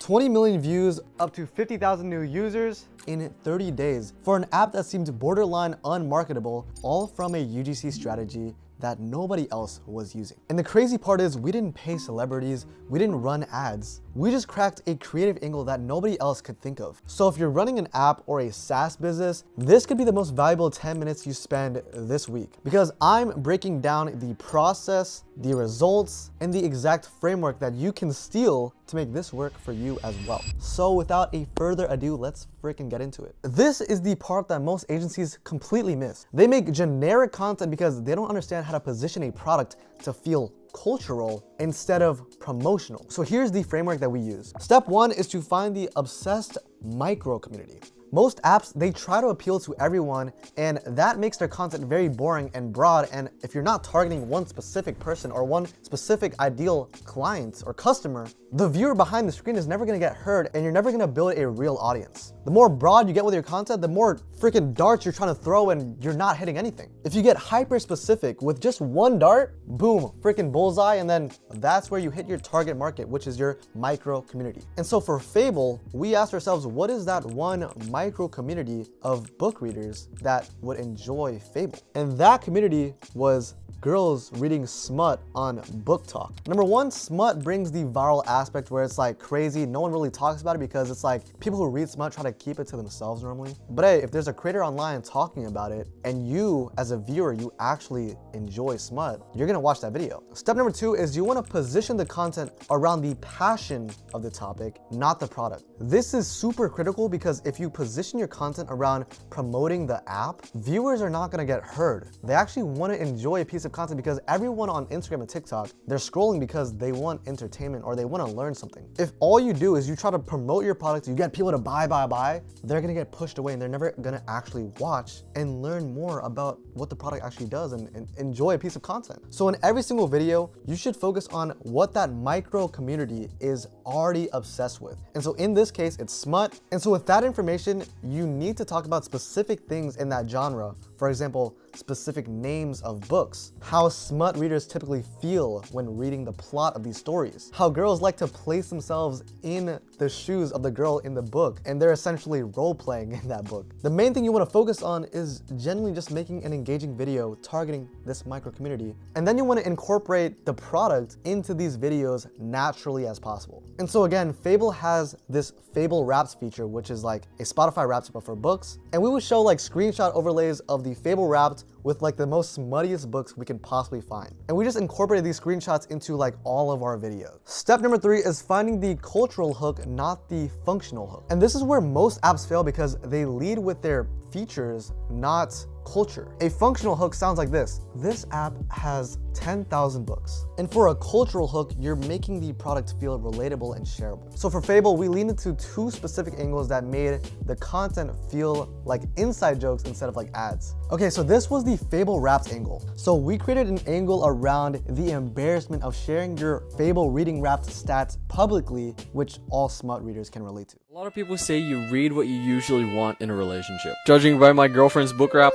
20 million views, up to 50,000 new users in 30 days for an app that seemed borderline unmarketable, all from a UGC strategy that nobody else was using. And the crazy part is we didn't pay celebrities, we didn't run ads. We just cracked a creative angle that nobody else could think of. So if you're running an app or a SaaS business, this could be the most valuable 10 minutes you spend this week, because I'm breaking down the process, the results, and the exact framework that you can steal to make this work for you as well. So without a further ado, let's freaking get into it. This is the part that most agencies completely miss. They make generic content because they don't understand how to position a product to feel cultural instead of promotional. So here's the framework that we use. Step one is to find the obsessed micro community. Most apps, they try to appeal to everyone, and that makes their content very boring and broad. And if you're not targeting one specific person or one specific ideal client or customer, the viewer behind the screen is never gonna get heard, and you're never gonna build a real audience. The more broad you get with your content, the more freaking darts you're trying to throw and you're not hitting anything. If you get hyper specific with just one dart, boom, freaking bullseye, and then that's where you hit your target market, which is your micro community. And so for Fable, we asked ourselves, what is that one micro community of book readers that would enjoy Fable? And that community was girls reading smut on Book Talk. Number one, smut brings the viral aspect where it's like crazy. No one really talks about it because it's like people who read smut try to keep it to themselves normally. But hey, if there's a creator online talking about it and you as a viewer, you actually enjoy smut, you're gonna watch that video. Step number two is you wanna position the content around the passion of the topic, not the product. This is super critical because if you position your content around promoting the app, viewers are not gonna get heard. They actually wanna enjoy a piece of content because everyone on Instagram and TikTok, they're scrolling because they want entertainment or they want to learn something. If all you do is you try to promote your product, you get people to buy, they're gonna get pushed away and they're never gonna actually watch and learn more about what the product actually does and enjoy a piece of content. So in every single video, you should focus on what that micro community is already obsessed with. And so in this case, it's smut. And so with that information, you need to talk about specific things in that genre. For example, specific names of books, how smut readers typically feel when reading the plot of these stories, how girls like to place themselves in the shoes of the girl in the book, and they're essentially role-playing in that book. The main thing you want to focus on is generally just making an engaging video targeting this micro community, and then you want to incorporate the product into these videos naturally as possible. And so again, Fable has this Fable Wraps feature, which is like a Spotify Wraps but for books, and we would show like screenshot overlays of the Fable Wrapped with like the most smuttiest books we can possibly find. And we just incorporated these screenshots into like all of our videos. Step number three is finding the cultural hook, not the functional hook. And this is where most apps fail because they lead with their features, not culture. A functional hook sounds like this. This app has 10,000 books. And for a cultural hook, you're making the product feel relatable and shareable. So for Fable, we leaned into two specific angles that made the content feel like inside jokes instead of like ads. Okay, so this was the Fable Wrapped angle. So we created an angle around the embarrassment of sharing your Fable reading Wrapped stats publicly, which all smut readers can relate to. A lot of people say you read what you usually want in a relationship. Judging by my girlfriend's book wrap,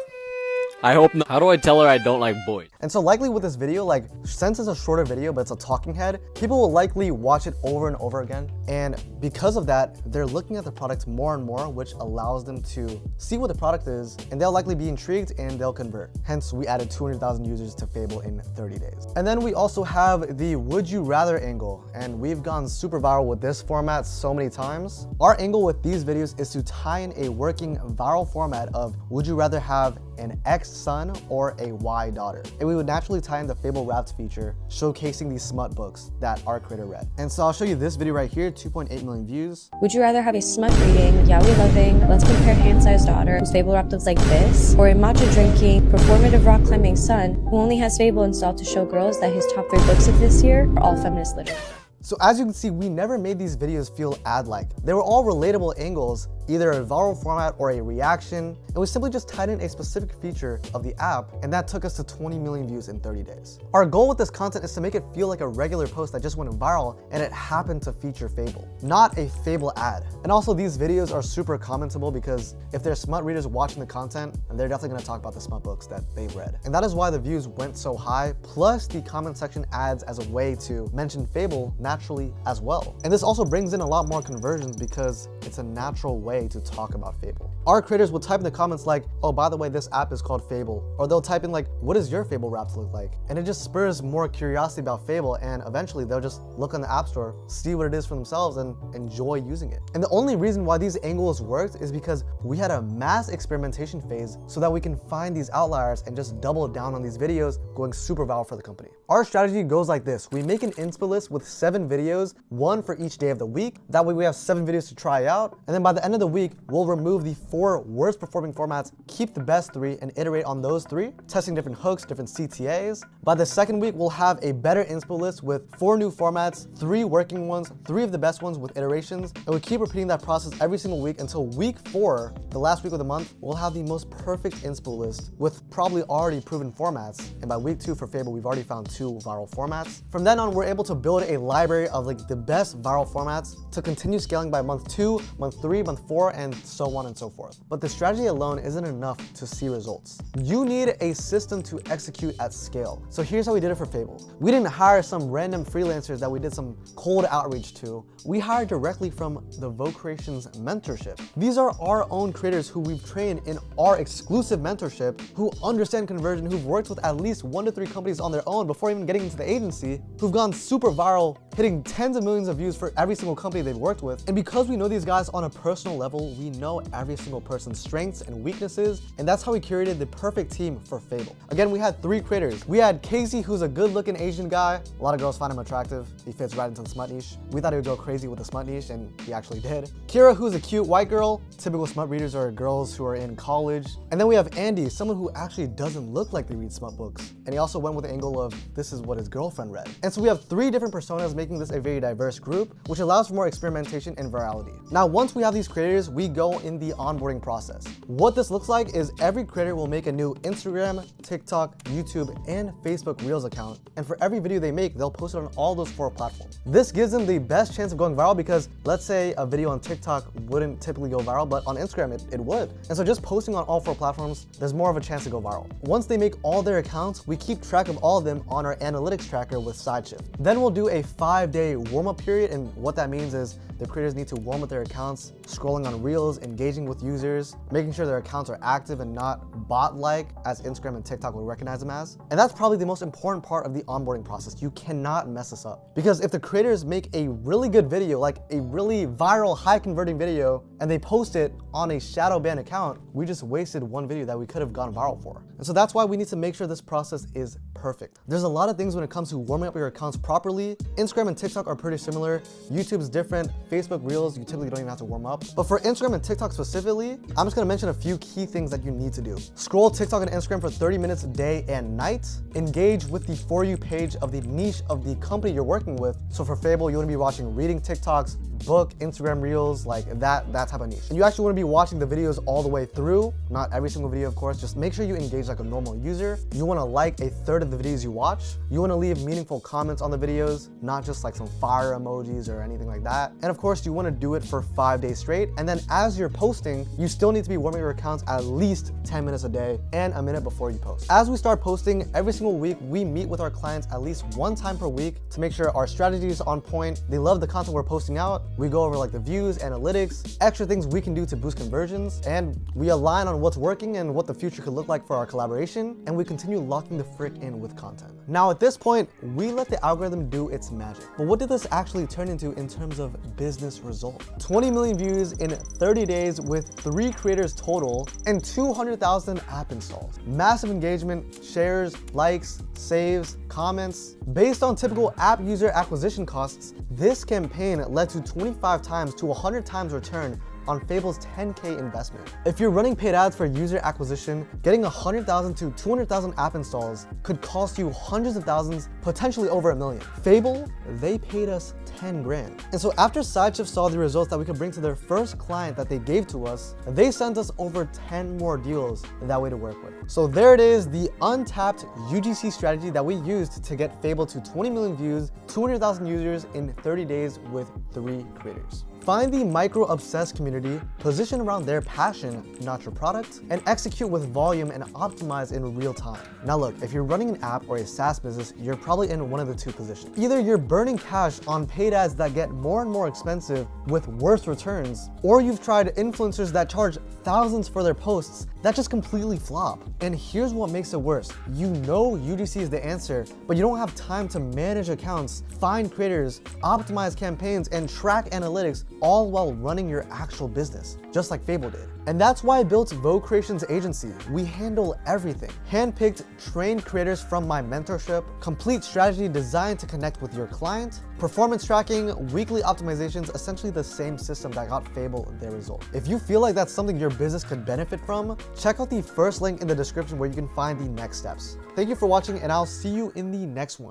I hope not. How do I tell her I don't like boys? And so likely with this video, like since it's a shorter video, but it's a talking head, people will likely watch it over and over again. And because of that, they're looking at the product more and more, which allows them to see what the product is, and they'll likely be intrigued and they'll convert. Hence, we added 200,000 users to Fable in 30 days. And then we also have the would you rather angle, and we've gone super viral with this format so many times. Our angle with these videos is to tie in a working viral format of would you rather have an X son or a Y daughter. And we would naturally tie in the Fable Wrapped feature, showcasing these smut books that our creator read. And so I'll show you this video right here, 2.8 million views. Would you rather have a smut reading, yaoi loving, let's compare hand-sized daughter whose Fable Wrapped looks like this, or a matcha drinking, performative rock climbing son who only has Fable installed to show girls that his top 3 books of this year are all feminist literature? So as you can see, we never made these videos feel ad-like. They were all relatable angles, either a viral format or a reaction, and we simply just tightened a specific feature of the app, and that took us to 20 million views in 30 days. Our goal with this content is to make it feel like a regular post that just went viral and it happened to feature Fable, not a Fable ad. And also these videos are super commentable because if there's smut readers watching the content, they're definitely gonna talk about the smut books that they've read. And that is why the views went so high, plus the comment section adds as a way to mention Fable naturally as well. And this also brings in a lot more conversions because it's a natural way to talk about Fable. Our creators will type in the comments like, oh, by the way, this app is called Fable. Or they'll type in like, what does your Fable wraps look like? And it just spurs more curiosity about Fable, and eventually they'll just look on the App Store, see what it is for themselves, and enjoy using it. And the only reason why these angles worked is because we had a mass experimentation phase so that we can find these outliers and just double down on these videos going super viral for the company. Our strategy goes like this. We make an inspo list with 7 videos, 1 for each day of the week. That way we have 7 videos to try out. And then by the end of the week, we'll remove the 4 worst performing formats, keep the best 3, and iterate on those 3, testing different hooks, different CTAs. By the second week, we'll have a better inspo list with 4 new formats, 3 working ones, 3 of the best ones with iterations. And we keep repeating that process every single week until week 4, the last week of the month, we'll have the most perfect inspo list with probably already proven formats. And by week 2 for Fable, we've already found 2 viral formats. From then on, we're able to build a library of like the best viral formats to continue scaling by month 2, month 3, month 4, and so on and so forth. But the strategy alone isn't enough to see results. You need a system to execute at scale. So here's how we did it for Fable. We didn't hire some random freelancers that we did some cold outreach to. We hired directly from the Vogue Creations mentorship. These are our own creators who we've trained in our exclusive mentorship, who understand conversion, who've worked with at least 1 to 3 companies on their own before even getting into the agency, who've gone super viral, hitting tens of millions of views for every single company they've worked with. And because we know these guys on a personal level, we know every single person's strengths and weaknesses, and that's how we curated the perfect team for Fable. Again, we had 3 creators. We had Casey, who's a good-looking Asian guy. A lot of girls find him attractive. He fits right into the smut niche. We thought he would go crazy with the smut niche, and he actually did. Kira, who's a cute white girl. Typical smut readers are girls who are in college. And then we have Andy, someone who actually doesn't look like they read smut books. And he also went with the angle of, this is what his girlfriend read. And so we have 3 different personas, making this a very diverse group, which allows for more experimentation and virality. Now, once we have these creators, we go in the onboarding process. What this looks like is every creator will make a new Instagram, TikTok, YouTube, and Facebook Reels account. And for every video they make, they'll post it on all those 4 platforms. This gives them the best chance of going viral because let's say a video on TikTok wouldn't typically go viral, but on Instagram it would. And so just posting on all 4 platforms, there's more of a chance to go viral. Once they make all their accounts, we keep track of all of them on our analytics tracker with SideShift. Then we'll do a 5-day warm-up period, and what that means is the creators need to warm up their accounts, scrolling on Reels, engaging with users, making sure their accounts are active and not bot-like as Instagram and TikTok would recognize them as. And that's probably the most important part of the onboarding process. You cannot mess this up. Because if the creators make a really good video, like a really viral, high-converting video, and they post it on a shadow banned account, we just wasted 1 video that we could have gone viral for. And so that's why we need to make sure this process is perfect. There's a lot of things when it comes to warming up your accounts properly. Instagram and TikTok are pretty similar. YouTube's different. Facebook Reels, you typically don't even have to warm up. But for Instagram and TikTok specifically, I'm just gonna mention a few key things that you need to do. Scroll TikTok and Instagram for 30 minutes day and night. Engage with the For You page of the niche of the company you're working with. So for Fable, you wanna be watching reading TikToks, book, Instagram Reels, like that type of niche. And you actually wanna be watching the videos all the way through, not every single video, of course. Just make sure you engage like a normal user. You wanna like 1/3 of the videos you watch. You wanna leave meaningful comments on the videos, not just like some fire emojis or anything like that. And of course, you wanna do it for 5 days straight. And then as you're posting, you still need to be warming your accounts at least 10 minutes a day and a minute before you post. As we start posting every single week, we meet with our clients at least 1 time per week to make sure our strategy is on point. They love the content we're posting out. We go over like the views, analytics, extra things we can do to boost conversions, and we align on what's working and what the future could look like for our collaboration, and we continue locking the frick in with content. Now at this point, we let the algorithm do its magic. But what did this actually turn into in terms of business results? 20 million views in 30 days with 3 creators total and 200,000 app installs. Massive engagement, shares, likes, saves, comments. Based on typical app user acquisition costs, this campaign led to 25 times to 100 times return on Fable's 10K investment. If you're running paid ads for user acquisition, getting 100,000 to 200,000 app installs could cost you hundreds of thousands, potentially over $1 million. Fable, they paid us 10 grand. And so after SideShift saw the results that we could bring to their first client that they gave to us, they sent us over 10 more deals that way to work with. So there it is, the untapped UGC strategy that we used to get Fable to 20 million views, 200,000 users in 30 days with 3 creators. Find the micro-obsessed community, position around their passion, not your product, and execute with volume and optimize in real time. Now look, if you're running an app or a SaaS business, you're probably in one of the two positions. Either you're burning cash on paid ads that get more and more expensive with worse returns, or you've tried influencers that charge thousands for their posts that just completely flop. And here's what makes it worse. You know UGC is the answer, but you don't have time to manage accounts, find creators, optimize campaigns, and track analytics, all while running your actual business, just like Fable did. And that's why I built Vogue Creations Agency. We handle everything. Handpicked, trained creators from my mentorship, complete strategy designed to connect with your client, performance tracking, weekly optimizations, essentially the same system that got Fable their result. If you feel like that's something your business could benefit from, check out the first link in the description where you can find the next steps. Thank you for watching, and I'll see you in the next one.